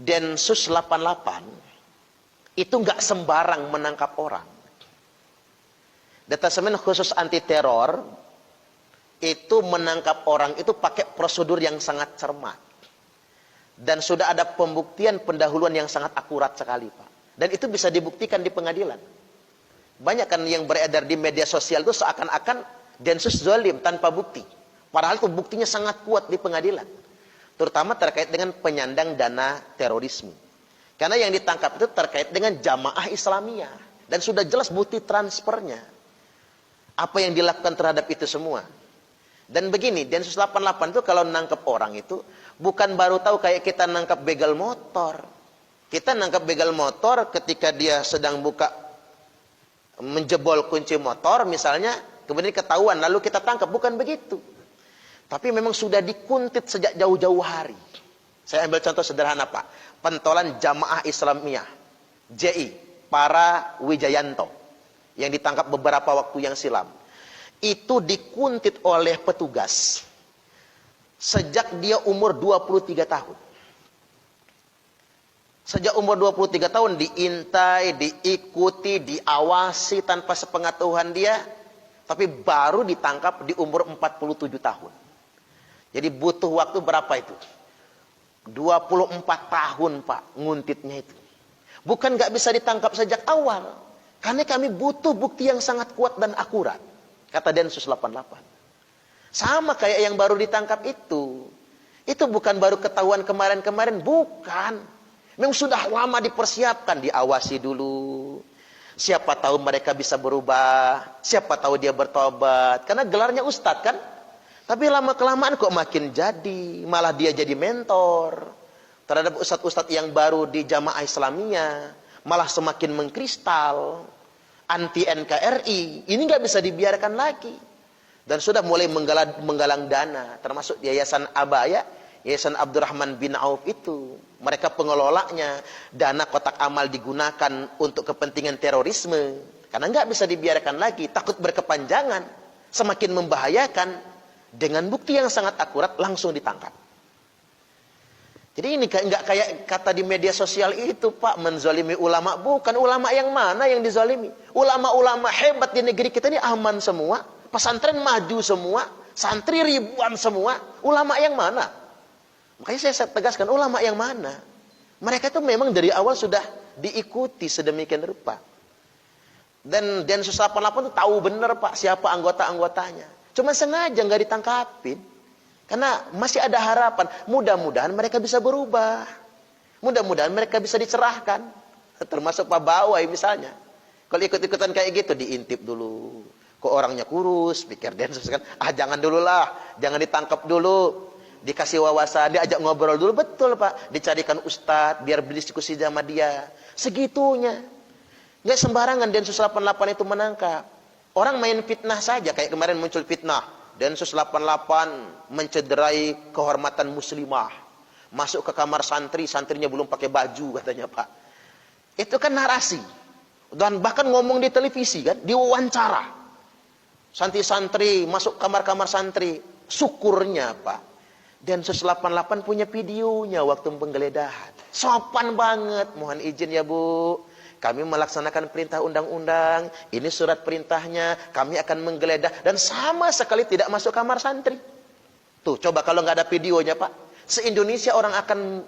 Densus 88 itu nggak sembarang menangkap orang. Detasemen khusus anti teror itu menangkap orang itu pakai prosedur yang sangat cermat. Dan sudah ada pembuktian pendahuluan yang sangat akurat sekali, Pak. Dan itu bisa dibuktikan di pengadilan. Banyak kan yang beredar di media sosial itu seakan-akan Densus zalim tanpa bukti. Padahal itu buktinya sangat kuat di pengadilan. Terutama terkait dengan penyandang dana terorisme. Karena yang ditangkap itu terkait dengan jamaah Islamiyah. Dan sudah jelas bukti transfernya. Apa yang dilakukan terhadap itu semua. Dan begini, Densus 88 itu kalau nangkep orang itu bukan baru tahu kayak kita nangkep begal motor. Kita nangkep begal motor ketika dia sedang menjebol kunci motor misalnya, kemudian ketahuan lalu kita tangkap, bukan begitu. Tapi memang sudah dikuntit sejak jauh-jauh hari. Saya ambil contoh sederhana, Pak. Pentolan Jamaah Islamiyah JI para Wijayanto yang ditangkap beberapa waktu yang silam. Itu dikuntit oleh petugas sejak dia umur 23 tahun. Sejak umur 23 tahun diintai, diikuti, diawasi tanpa sepengetahuan dia, tapi baru ditangkap di umur 47 tahun. Jadi butuh waktu berapa itu? 24 tahun, Pak, nguntitnya itu. Bukan nggak bisa ditangkap sejak awal, karena kami butuh bukti yang sangat kuat dan akurat. Kata Densus 88. Sama kayak yang baru ditangkap itu. Itu bukan baru ketahuan kemarin-kemarin. Bukan. Memang sudah lama dipersiapkan. Diawasi dulu. Siapa tahu mereka bisa berubah. Siapa tahu dia bertobat. Karena gelarnya ustadz kan. Tapi lama-kelamaan kok makin jadi. Malah dia jadi mentor. Terhadap ustadz-ustadz yang baru di jamaah Islamiyah. Malah semakin mengkristal. Anti NKRI, ini nggak bisa dibiarkan lagi. Dan sudah mulai menggalang dana, termasuk Yayasan Abaya, Yayasan Abdurrahman bin Auf itu. Mereka pengelolanya, dana kotak amal digunakan untuk kepentingan terorisme. Karena nggak bisa dibiarkan lagi, takut berkepanjangan, semakin membahayakan. Dengan bukti yang sangat akurat, langsung ditangkap. Jadi ini nggak kayak kata di media sosial itu, Pak, menzalimi ulama. Bukan, ulama yang mana yang dizalimi? Ulama-ulama hebat di negeri kita ini aman semua. Pesantren maju semua. Santri ribuan semua. Ulama yang mana? Makanya saya tegaskan, ulama yang mana? Mereka itu memang dari awal sudah diikuti sedemikian rupa. Dan Densus 88 itu tahu benar, Pak, siapa anggota-anggotanya. Cuma sengaja nggak ditangkapin. Karena masih ada harapan. Mudah-mudahan mereka bisa berubah. Mudah-mudahan mereka bisa dicerahkan. Termasuk Pak Bawai misalnya. Kalau ikut-ikutan kayak gitu, diintip dulu. Kok orangnya kurus, pikir Densus kan. Jangan dulu lah. Jangan ditangkap dulu. Dikasih wawasan, diajak ngobrol dulu. Betul, Pak. Dicarikan ustadz, biar berdiskusi sama dia. Segitunya. Nggak sembarangan Densus 88 itu menangkap. Orang main fitnah saja. Kayak kemarin muncul fitnah. Densus 88 mencederai kehormatan muslimah. Masuk ke kamar santri, santrinya belum pakai baju katanya, Pak. Itu kan narasi. Dan bahkan ngomong di televisi kan, diwawancara. Santri-santri masuk kamar-kamar santri. Syukurnya, Pak, Densus 88 punya videonya waktu penggeledahan. Sopan banget, mohon izin ya, Bu. Kami melaksanakan perintah undang-undang, ini surat perintahnya, kami akan menggeledah, dan sama sekali tidak masuk kamar santri. Tuh, coba kalau nggak ada videonya, Pak, se-Indonesia orang akan